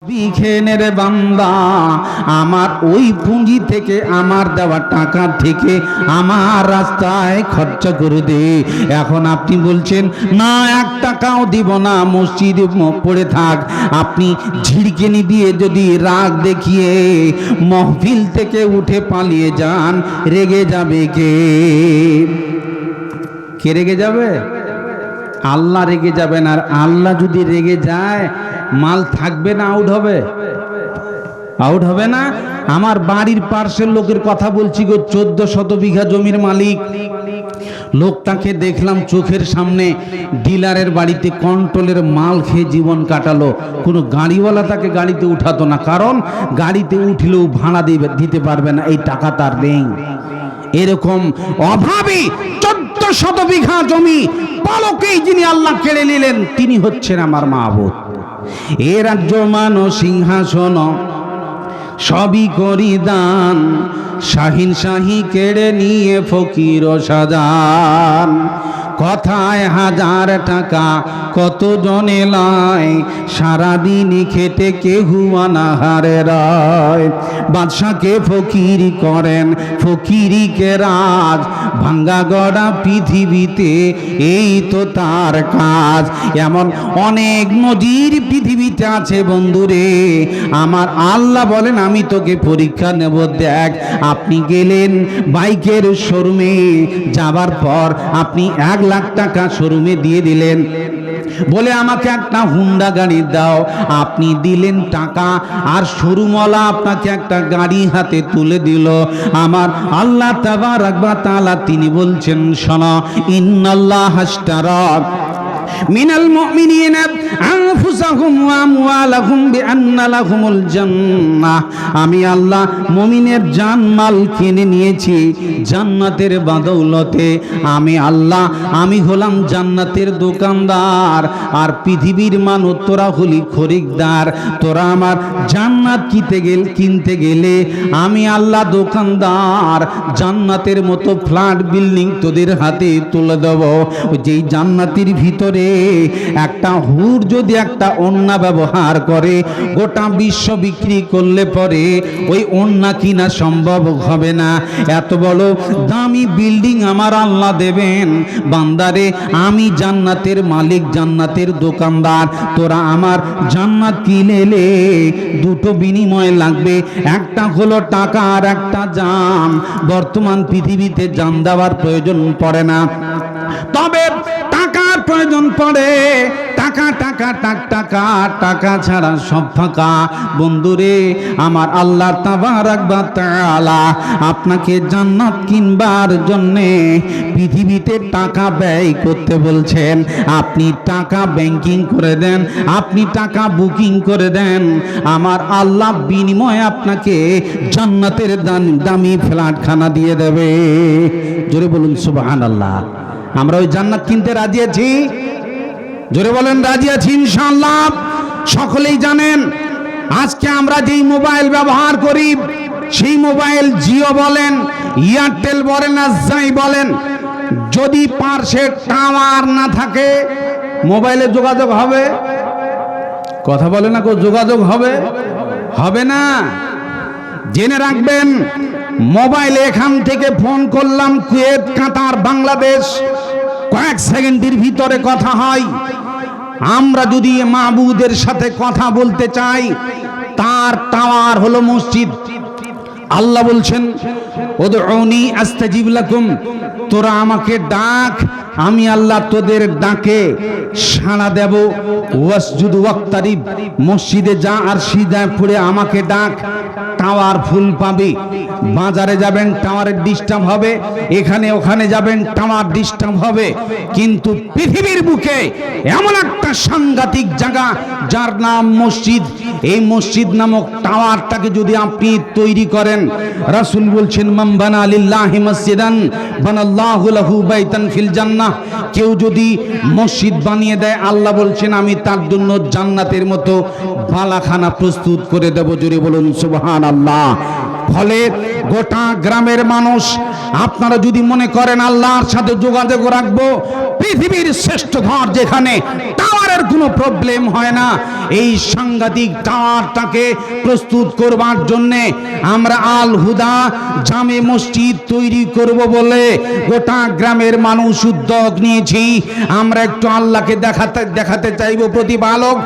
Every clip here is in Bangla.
বিখেনের বান্দা আমার ওই পুঁজি থেকে আমার দেওয়া টাকা থেকে আমার রাস্তায় খরচা করে দে। এখন আপনি বলছেন না, 1 টাকাও দিব না, মসজিদে পড়ে থাক। আপনি ঝিড়কিনি দিয়ে যদি রাগ দেখিয়ে মহফিল থেকে উঠে পালিয়ে যান, রেগে যাবে কে? কে রেগে যাবে? আল্লাহ রেগে যাবেন। আর আল্লাহ যদি রেগে যায়, মাল থাকবে না, আউট হবে? আউট হবে না? আমার বাড়ির পার্শ্বের লোকের কথা বলছি গো, 1400 বিঘা জমির মালিক। লোকটাকে দেখলাম চোখের সামনে ডিলারের বাড়িতে কন্ট্রোলের মাল খেয়ে জীবন কাটালো। কোনো গাড়িওয়ালা তাকে গাড়িতে উঠাতো না, কারণ গাড়িতে উঠলেও ভাড়া দিতে পারবে না, এই টাকা তার নেই। এরকম অভাবী 1400 বিঘা জমি পলকেই যিনি আল্লাহ কেড়ে নিলেন, তিনি হচ্ছেন আমার মাবুদ। এ রাজ্য মানো সিংহাসন সবই করি দান, শাহিন শাহী কেড়ে নিয়ে ফকির সাজান। কথায় 1000 টাকা কত জনে লাই, সারাদিন খেটে কেহু অনাহারে রায়। বাদশাকে ফকির করেন, ফকিরিকে রাজ, ভাঙ্গা গড়া পৃথিবীতে এই তো তার কাজ। এমন অনেক নজির পৃথিবীতে আছে বন্ধুরে। আমার আল্লাহ বলেন আমি তোকে পরীক্ষা নেব, দেখ। আপনি গেলেন বাইকের শোরুমে, যাবার পর আপনি 1 লাখ টাকা শোরুমে দিয়ে দিলেন, বলে আমাকে একটা হুন্ডা গাড়ি দাও। আপনি দিলেন টাকা, আর শোরুমওয়ালা আপনাকে একটা গাড়ি হাতে তুলে দিল। আমার আল্লাহ তাবারাক ওয়া তাআলা তিনি বলছেন, শোনো, ইন্নাল্লাহ আশতারা মিনাল মুমিনিনা আনফুসাহুম ওয়া আমওয়ালাহুম বিআন্না লাহুমুল জান্নাহ। আমি আল্লাহ মুমিনের জানমাল কিনে নিয়েছি জান্নাতের বদৌলতে। আমি আল্লাহ, আমি হলাম জান্নাতের দোকানদার, আর পৃথিবীর মানুষ তোরা হলি খরিদ্দার। তোরা আমার জান্নাত কিনতে গেলে আমি আল্লাহ দোকানদার। জান্নাতের মতো ফ্ল্যাট বিল্ডিং তোদের হাতে তুলে দেব। যেই জান্নাতের ভিতরে একটা হুর যদি একটা ওন্না ব্যবহার করে, গোটা বিশ্ব বিক্রি করলে পরে ওই ওন্না কিনা সম্ভব হবে না। এত বড় দামি বিল্ডিং আমার আল্লাহ দেবেন। বান্দারে, আমি জান্নাতের মালিক, জান্নাতের দোকানদার। তোরা আমার জান্নাত কিনেলে দুটো বিনিময় লাগবে, একটা হলো টাকা আর একটা জান। বর্তমান পৃথিবীতে জান দেওয়ার প্রয়োজন পড়ে না, তবে টাকার প্রয়োজন পড়ে। টাকা টাকা টাকা টাকা টাকা ছাড়া সব ফাঁকা। বন্ধুরে, আমার আল্লাহ তাবারাক ওয়া তাআলা আপনাকে জান্নাত কিনবার জন্যে পৃথিবীতে টাকা ব্যয় করতে বলছেন। আপনি টাকা ব্যাংকিং করে দেন, আপনি টাকা বুকিং করে দেন, আমার আল্লাহ বিনিময়ে আপনাকে জান্নাতের দামি ফ্ল্যাটখানা দিয়ে দেবে। জোরে বলুন সুবহানাল্লাহ। আমরা ওই জান্নাত কিনতে রাজি আছি? জোরে বলেন রাজি আছি ইনশাআল্লাহ। সকলেই জানেন আজকে আমরা যেই মোবাইল ব্যবহার করি, সেই মোবাইল জিও বলেন, এয়ারটেল বলেন, আর যাই বলেন, যদি পার্শ্বে টাওয়ার না থাকে মোবাইলে যোগাযোগ হবে? কথা বলে না, যোগাযোগ হবে? হবে না। জেনে রাখবেন, মোবাইলে এখান থেকে ফোন করলাম কুয়েত, কাতার, বাংলাদেশ, কয়েক সেকেন্ডের ভিতরে কথা হয়। আমরা যদি মাবুদের সাথে কথা বলতে চাই, তার টাওয়ার হলো মসজিদ। আল্লাহ বলছেন, উদউনি আস্তাজিব লাকুম, তোরা আমাকে ডাক, আমি আল্লাহ তোদের ডাকে সাড়া দেব। ওয়াসজুদ ওয়াক্তারিব, মসজিদে যা আর সিজদায় পড়ে আমাকে ডাক, টাওয়ার ফুল পাবে। বাজারে যাবেন টাওয়ারের ডিস্টার্ব হবে, এখানে ওখানে যাবেন টাওয়ার ডিস্টার্ব হবে। কিন্তু পৃথিবীর বুকে এমন একটা সাংঘাতিক জায়গা যার নাম মসজিদ, এই মসজিদ নামক টাওয়ারটাকে যদি আপনি তৈরি করেন, রাসূল বলছেন, মান বানা লিল্লাহি মসজিদান বানাল্লাহু লাহু বাইতান ফিল জান্নাহ। কেউ যদি মসজিদ বানিয়ে দেয়, আল্লাহ বলছেন আমি তার জন্য জান্নাতের মতো বালাখানা প্রস্তুত করে দেব। জোরে বলুন সুবহানাল্লাহ। ফলে গোটা গ্রামের মানুষ, আপনারা যদি মনে করেন আল্লাহর সাথে যোগাযোগ রাখবো, পৃথিবীর শ্রেষ্ঠ ঘর যেখানে টাওয়ার টাওয়ারের কোনো প্রবলেম হয় না। এই সাংঘাতিক টাওয়ারটাকে প্রস্তুত করবার জন্যে আমরা আল হুদা জামে মসজিদ তৈরি করব বলে গোটা গ্রামের মানুষ উদ্যোগ নিয়েছি। আমরা একটু আল্লাহকে দেখাতে চাইব প্রতিপালক।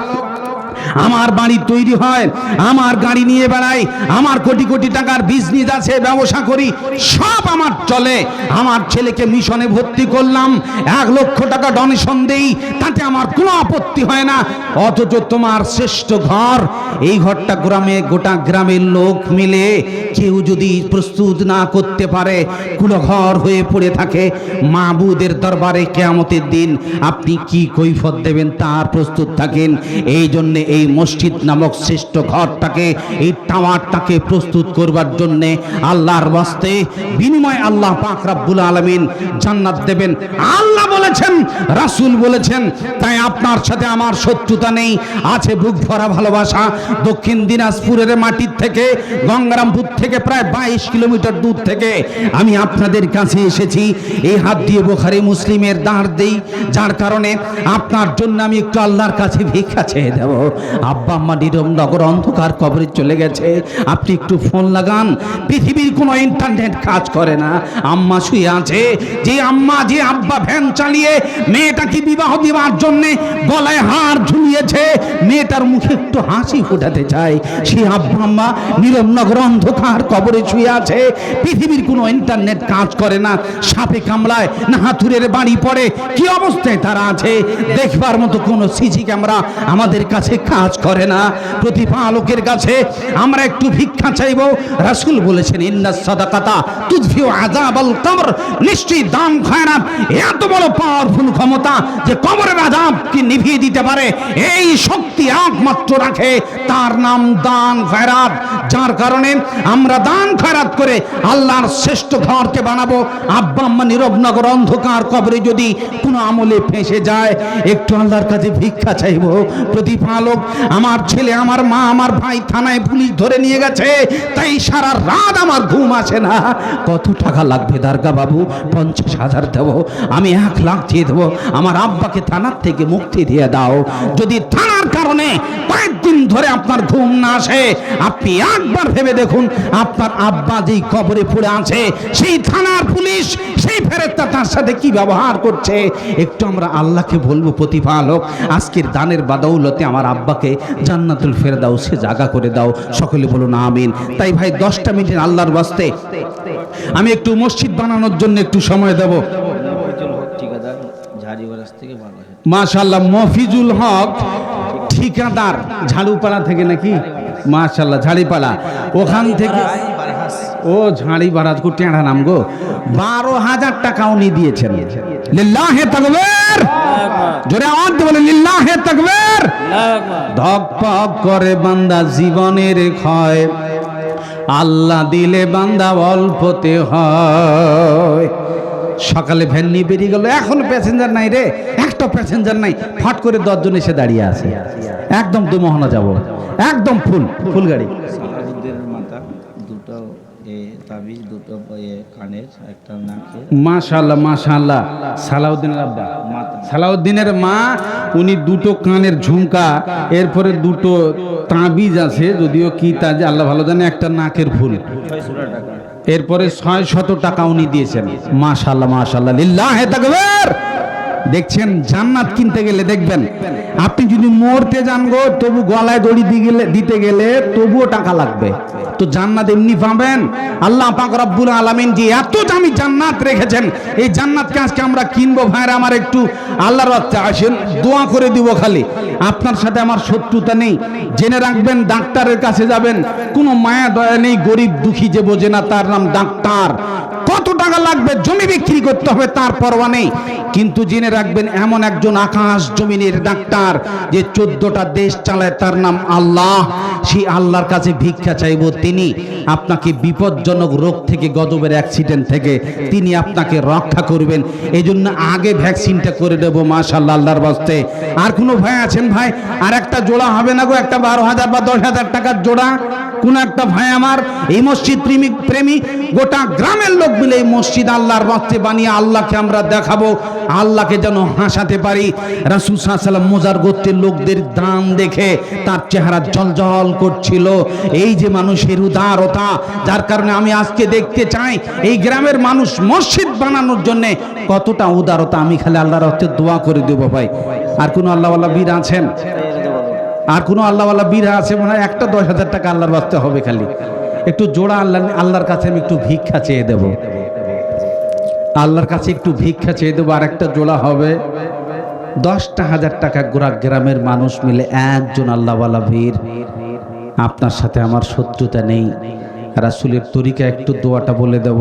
আমার বাড়ি তৈরি হয়, আমার গাড়ি নিয়ে বেড়াই, আমার কোটি কোটি টাকার বিজনেস আছে, ব্যবসা করি, সব আমার চলে। আমার ছেলেকে মিশনে ভর্তি করলাম, 1 লক্ষ টাকা ডোনেশন দেই, তাতে আমার কোনো আপত্তি হয় না। অথচ তোমার শ্রেষ্ঠ ঘর, এই ঘরটা গোটা গ্রামের লোক মিলে কেউ যদি প্রস্তুত না করতে পারে, কুলো ঘর হয়ে পড়ে থাকে, মাবুদের দরবারে কিয়ামতের দিন আপনি কি কৈফিয়ত দেবেন তার প্রস্তুত থাকেন। এই জন্য এই মসজিদ নামক শ্রেষ্ঠ ঘরটাকে, এই টাওয়ারটাকে প্রস্তুত করবার জন্যে আল্লাহর ওয়াস্তে বিনিময় আল্লাহ পাক রব্বুল আলামিন জান্নাত দেবেন। আল্লাহ বলেছেন, রাসূল বলেছেন। তাই আপনার সাথে আমার শত্রুতা নেই, আছে বুক ভরা ভালোবাসা। দক্ষিণ দিনাজপুরের মাটির থেকে, গঙ্গারামপুর থেকে প্রায় 22 কিলোমিটার দূর থেকে আমি আপনাদের কাছে এসেছি। এই হাত দিয়ে বুখারী মুসলিমের দাঁড় দেই, যার কারণে আপনার জন্য আমি একটু আল্লাহর কাছে ভিক্ষা চেয়ে দেব। আব্বা আম্মা নিরমনগর অন্ধকার কবরে চলে গেছে, আপনি একটু ফোন লাগান। পৃথিবীর কোনো ইন্টারনেট কাজ করে না, আম্মা শুয়ে আছে। যে আম্মা যে আব্বা ভ্যান চালিয়ে মেয়েটাকে বিবাহ দেওয়ার জন্য গলায় হার ঝুলিয়েছে, মেয়েটার মুখে একটু হাসি ফোটাতে চায়, সেই আব্বা আম্মা নিরমনগর অন্ধকার কবরে শুয়ে আছে। পৃথিবীর কোনো ইন্টারনেট কাজ করে না, সাপে কামড়ায় না হাতুড়ের বাড়ি পড়ে, কি অবস্থায় তারা আছে দেখবার মতো কোনো সিসি ক্যামেরা আমাদের কাছে কাজ করে না। প্রতিপালকের কাছে আমরা একটু ভিক্ষা চাইব। রাসূল বলেছেন, ইন্নাস সাদাকাতা তুদফিউ আযাবাল কবর, নিশ্চয়ই দান খয়রাত এত বড় পাওয়ারফুল ক্ষমতা যে কবরের আযাবকে নিভিয়ে দিতে পারে। এই শক্তি একমাত্র রাখে, তার নাম দান খয়রাত। যার কারণে আমরা দান খয়রাত করে আল্লাহর শ্রেষ্ঠ ঘরকে বানাবো। আব্বা আম্মা নীরবনগর অন্ধকার কবরে যদি কোনো আমলে ফেঁসে যায়, একটু আল্লাহর কাছে ভিক্ষা চাইব। প্রতিপালক, আমার ছেলে, আমার মা, আমার ভাই থানায় পুলিশ ধরে নিয়ে গেছে, তাই সারা রাত আমার ঘুম আসে না। কত টাকা লাগবে দারগা বাবু? 50,000 দেবো, আমি 1 লাখ দিয়ে দেবো। আমার আব্বাকে থানার থেকে মুক্তি দিয়ে দাও। যদি থানার কারণে কয়েকদিন ধরে আপনার ঘুম না আসে, আপনি একবার ভেবে দেখুন, আপনার আব্বা যেই কবরে পড়ে আছে, সেই থানার পুলিশ, সেই ফেরেশতা তার সাথে কি ব্যবহার করছে। একটু আমরা আল্লাহকে বলবো, প্রতিপালক আজকের দানের বাদৌলতে আমার আব্বাকে জান্নাতুল ফেরদাউসে জায়গা করে দাও। সকলে বলুন আমিন। তাই ভাই 10টা মিনিট আল্লাহর ওয়াস্তে আমি একটু মসজিদ বানানোর জন্য একটু সময় দেব। মাশাআল্লাহ, মফিজুল হক ঠিকাদার ঝাড়ুপাড়া থেকে নাকি? মাশাআল্লাহ, ঝাড়িপাড়া, ওখান থেকে। ও ঝাড়িপাড়া, টেঁড়া নাম গো। 12,000 টাকা উনি দিয়েছেন। লিল্লাহে তাকবীর, জোরে আওয়াজ দিয়ে বলেন লিল্লাহে তাকবীর। ধকপক করে বান্দা জীবনের ক্ষয়, আল্লাহ দিলে বান্দা অল্পতে হয়। সকালে ভ্যান নিয়ে বেরিয়ে গেল, এখন প্যাসেঞ্জার নাই রে, একটা প্যাসেঞ্জার নাই। ফট করে 10 জন এসে দাঁড়িয়ে আছে, একদম দুমোহনা যাব, একদম ফুল গাড়ি। মাশাআল্লাহ মাশাআল্লাহ। সালাউদ্দিনের আব্বা, সালাউদ্দিনের মা, উনি 2টো কানের ঝুমকা, এরপরে 2টো তাবিজ আছে, যদিও কি তাজ আল্লাহ ভালো জানে, একটা নাকের ফুল, এরপরে 600 টাকা উনি দিয়েছেন। মাশাআল্লাহ মাশাআল্লাহ, লিল্লাহে তাকবীর। দেখছেন, জান্নাত কিনতে গেলে দেখবেন, আপনি যদি মরতে যান গো, তবু গলায় দড়ি দিতে গেলে তবুও টাকা লাগবে। তো জান্নাত এমনি পাবেন? আল্লাহ পাক রব্বুল আলামিন যে এত দামি জান্নাত রেখেছেন, এই জান্নাতকে আজকে আমরা কিনবো। ভাইরা আমার, একটু আল্লাহর রাস্তে আসেন, দোয়া করে দিব। খালি আপনার সাথে আমার শত্রুতা নেই, জেনে রাখবেন। ডাক্তারের কাছে যাবেন, কোনো মায়া দয়া নেই। গরিব দুঃখী যে বোঝে না, তার নাম ডাক্তার। কত টাকা লাগবে, জমি বিক্রি করতে হবে, তার পরোয়া নেই। কিন্তু জেনে রাখবেন, এমন একজন আকাশ জমিনের ডাক্তার যে 14টা দেশ চালায়, তার নাম আল্লাহ। সেই আল্লাহর কাছে ভিক্ষা চাইবো, তিনি আপনাকে বিপজ্জনক রোগ থেকে, গজবের অ্যাক্সিডেন্ট থেকে তিনি আপনাকে রক্ষা করবেন। এই জন্য আগে ভ্যাকসিনটা করে দেবো মাশাআল্লাহ আল্লাহর বাস্তে। আর কোনো ভাই আছেন ভাই? আর একটা জোড়া হবে না গো, একটা 12,000 বা 10,000 টাকার জোড়া? কোন একটা ভাই আমার এই মসজিদ প্রেমী গোটা গ্রামের লোক মিলে এই মসজিদ আল্লাহর বাস্তে বানিয়ে আল্লাহকে আমরা দেখাবো, আল্লাহকে যেন হাসাতে পারি। রাসূল সাল্লাল্লাহু আলাইহি ওয়াসাল্লাম মোজার গোত্রের লোকদের দান দেখে তার চেহারা জলজল করছিল। এই যে মানুষের উদারতা, যার কারণে আমি আজকে দেখতে চাই এই গ্রামের মানুষ মসজিদ বানানোর জন্য কতটা উদারতা। আমি খালি আল্লাহর হস্তে দোয়া করে দেব ভাই। আর কোন আল্লাহওয়ালা বীর আছেন? আর কোন আল্লাহওয়ালা বীর আছে মনে হয়? একটা 10,000 টাকা আল্লাহর বাস্তে হবে, খালি একটু জোড়া আল্লাহর কাছে আমি একটু ভিক্ষা চেয়ে দেব, আল্লাহর কাছে একটু ভিক্ষা চেয়ে দেবো। আর একটা জোড়া হবে 10,000 টাকা। গোড়া গ্রামের মানুষ মিলে একজন আল্লাহওয়ালা বীর, আপনার সাথে আমার শত্রুতা নেই, রাসূলের তরিকা একটু দোয়াটা বলে দেব।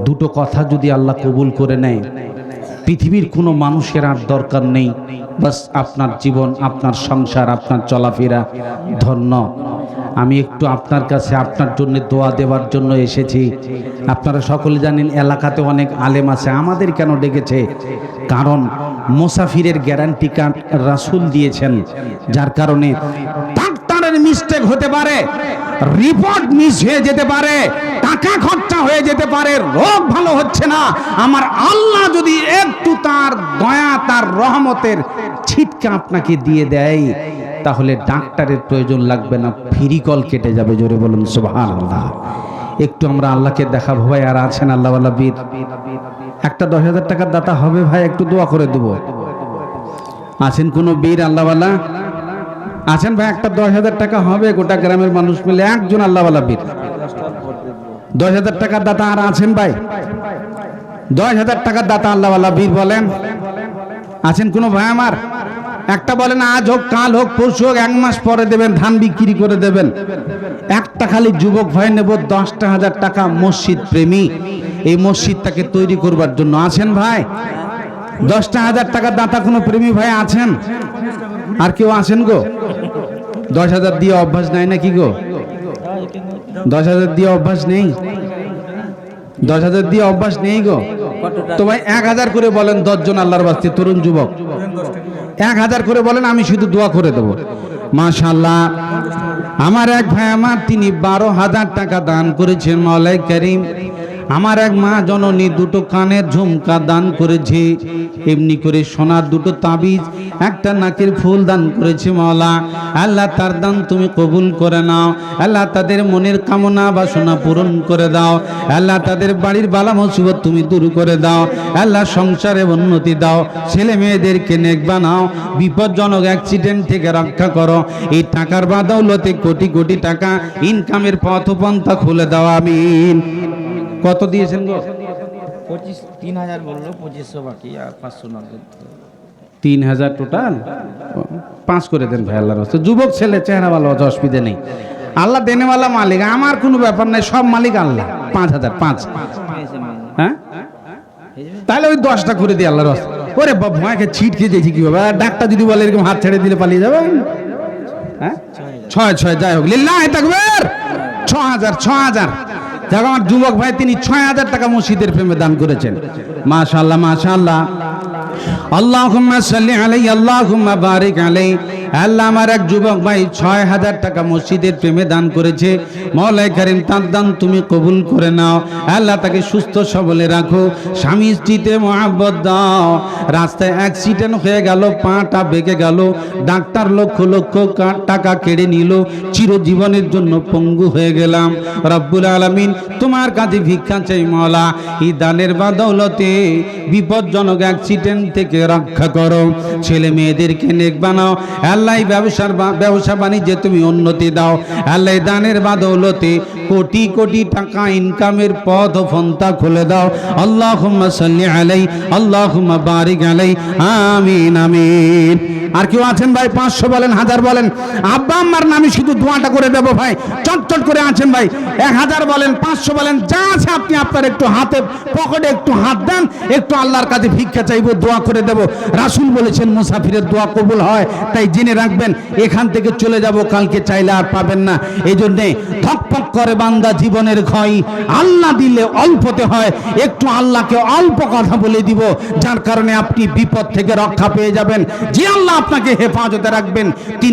দুটো কথা যদি আল্লাহ কবুল করে নেয়, পৃথিবীর কোনো মানুষের আর দরকার নেই। বাস আপনার জীবন, আপনার সংসার, আপনার চলাফেরা ধন্য। আমি একটু আপনার কাছে আপনার জন্য দোয়া দেওয়ার জন্য এসেছি। আপনারা সকলে জানেন এলাকাতে অনেক আলেম আছে। আমাদের কেন ডেকেছে? কারণ মুসাফিরের গ্যারান্টি কার্ড রাসূল দিয়েছেন, যার কারণে ডাক্তারের মিস্টেক হতে পারে, রিপোর্ট মিস হয়ে যেতে পারে, টাকা খরচা হয়ে যেতে পারে, রোগ ভালো হচ্ছে না। আমার আল্লাহ যদি একটু তার দয়া, তার রহমতের ছিটকা আপনাকে দিয়ে দেয়, তাহলে ডাক্তারের প্রয়োজন লাগবে না, ফ্রি কল কেটে যাবে। জোরে বলুন সুবহানাল্লাহ। একটু আমরা আল্লাহকে দেখাবো ভাই। আর আছেন আল্লাহওয়ালা বীর? একটা 10,000 টাকার দাতা হবে ভাই, একটু দোয়া করে দেব। আছেন কোন বীর আল্লাহওয়ালা? আছেন ভাই? একটা 10,000 টাকা হবে, গোটা গ্রামের মানুষ মিলে একজন আল্লাহওয়ালা বীর। 10,000 টাকার দাতা আর আছেন ভাই? 10,000 টাকার দাতা আল্লাহওয়ালা বীর বলেন, আছেন কোন ভাই আমার? একটা বলেন, আজ হোক, কাল হোক, পরশু হোক, 1 মাস পরে দেবেন, ধান বিক্রি করে দেবেন। একটা খালি যুবক ভাই নেব 10,000 টাকা, মসজিদ প্রেমী, এই মসজিদটাকে তৈরি করবার জন্য। আছেন ভাই? 10,000 টাকার দাতা কোনো প্রেমী ভাই আছেন? আর কেউ আছেন গো? 10,000 দিয়ে অভ্যাস নাই নাকি গো? 10,000 দিয়ে অভ্যাস নেই? 10,000 দিয়ে অভ্যাস নেই গো? তো ভাই 1,000 করে বলেন, 10 জন আল্লাহর বাস্তে তরুণ যুবক 1,000 করে বলেন, আমি শুধু দোয়া করে দেব। মাশাআল্লাহ। আমার এক ভাই আমার, তিনি 12,000 টাকা দান করেছেন। মাওলাই করিম, আমার এক মা জননী দুটো কানের ঝুমকা দান করেছে, এমনি করে সোনার দুটো তাবিজ, একটা নাকের ফুল দান করেছে। মাওলা আল্লাহ, তার দান তুমি কবুল করে নাও। আল্লাহ, তাদের মনের কামনা বাসনা পূরণ করে দাও। আল্লাহ, তাদের বাড়ির বালা মুসিবত তুমি দূর করে দাও। আল্লাহ, সংসারে উন্নতি দাও, ছেলে মেয়েদেরকে নেক বানাও, বিপজ্জনক অ্যাক্সিডেন্ট থেকে রক্ষা করো। এই টাকার বাদৌলতে কোটি কোটি টাকা ইনকামের পথপন্থা খুলে দাও। আমিন। কত দিয়েছেন গো? 3,000 বললো, 2500 বাকি, আর 500 নগদ। 3,000 টোটাল। 5 করে দেন ভাই আল্লাহর রাস্তায়। যুবক ছেলে, চেহারা ভালো আছে, অসুবিধা নেই। আল্লাহ দেনেওয়ালা মালিক, আমার কোনো ব্যাপার নাই, সব মালিক আল্লাহ। 5,000 5। হ্যাঁ, তাহলে ওই 10টা করে দিই আল্লাহর রাস্তায়। ওরে বাবা, ভয়কে ছিটকে দিয়েছি কিভাবে? ডাক্তার যদি বলে এরকম হাত ছেড়ে দিলে পালিয়ে যাবেন? হ্যাঁ, 6 যাই হোক, লিল্লাহি তাকবীর। 6,000 দেখো, আমার যুবক ভাই তিনি 6,000 টাকা মসজিদের প্রেমে দান করেছেন। মাশাআল্লাহ মাশাআল্লাহ। আল্লাহুম্মা সাল্লি আলাইহি, আল্লাহুম্মা বারিক আলাইহি। আল্লাহ, আমার এক যুবক ভাই 6,000 টাকা মসজিদের প্রেমে দান করেছে। মাওলাই কারীম, তার দান তুমি কবুল করে নাও। আল্লাহ, তাকে সুস্থ সবলে রাখো, স্বামী স্ত্রীতে মহব্বত দাও। রাস্তায় অ্যাক্সিডেন্ট হয়ে গেল, পাটা বেঁকে গেল, ডাক্তার লক্ষ লক্ষ টাকা কেড়ে নিল, চিরজীবনের জন্য পঙ্গু হয়ে গেলাম। রব্বুল আলামিন, তোমার কাছে ভিক্ষা চাই মাওলা, এই দানের বাদৌলতে বিপজ্জনক অ্যাক্সিডেন্ট থেকে রক্ষা করো, ছেলে মেয়েদেরকে নেক বানাও। আল্লাহ, ব্যবসা বাণিজ্যে তুমি উন্নতি দাও। আল্লাহ, দানের বাদৌলতে কোটি কোটি টাকা ইনকামের পথ ও ফন্তা খুলে দাও। আল্লাহুম্মা সাল্লি আলাই, আল্লাহুম্মা বারিক আলাই, আমিন আমিন। আর কেউ আছেন ভাই? 500 বলেন, 1000 বলেন। আব্বা আম্মার নামে শুধু দোয়াটা করে দেবো ভাই, চটচট করে আছেন ভাই। 1000 বলেন, 500 বলেন, যা আছে আপনি আপনার একটু হাতে পকেটে একটু হাত দেন, একটু আল্লাহর কাছে ভিক্ষা চাইবো, দোয়া করে দেব। রাসূল বলেছেন মুসাফিরের দোয়া কবুল হয়, তাই জেনে রাখবেন। এখান থেকে চলে যাব, কালকে চাইলে আর পাবেন না। এই জন্যে ধকপক করে বান্দা জীবনের ক্ষয়, আল্লাহ দিলে অল্পতে হয়। একটু আল্লাহকে অল্প কথা বলে দিব, যার কারণে আপনি বিপদ থেকে রক্ষা পেয়ে যাবেন। যে আল্লাহ আপনাকে হেফাজতে রাখবেন তিনি